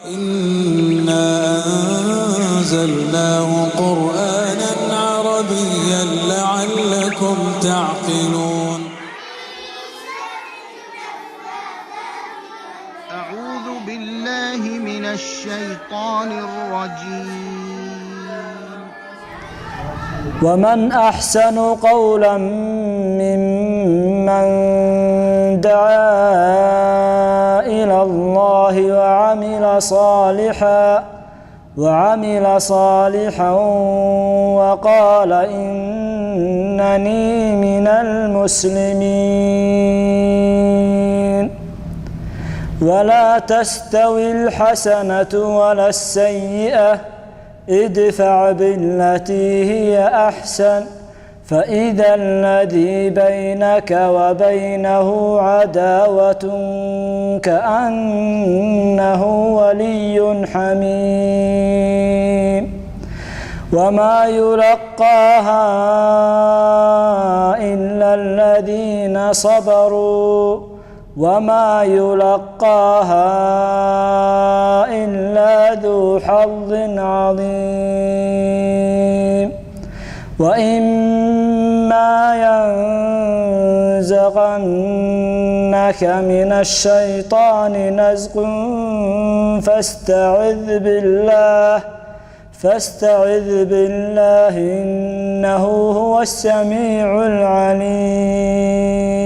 إنا أنزلناه قرآنا عربيا لعلكم تعقلون. أعوذ بالله من الشيطان الرجيم. ومن أحسن قولا ممن دعا إلى الله وعمل صالحا وقال إنني من المسلمين. ولا تستوي الحسنة ولا السيئة، ادفع بالتي هي أحسن فإذا الذي بينك وبينه عداوة كأنه ولي حميم. وما يلقاها إلا الذين صبروا وما يلقاها إلا ذو حظ عظيم. وإما ينزغنك من الشيطان نزغ فاستعذ بالله إنه هو السميع العليم.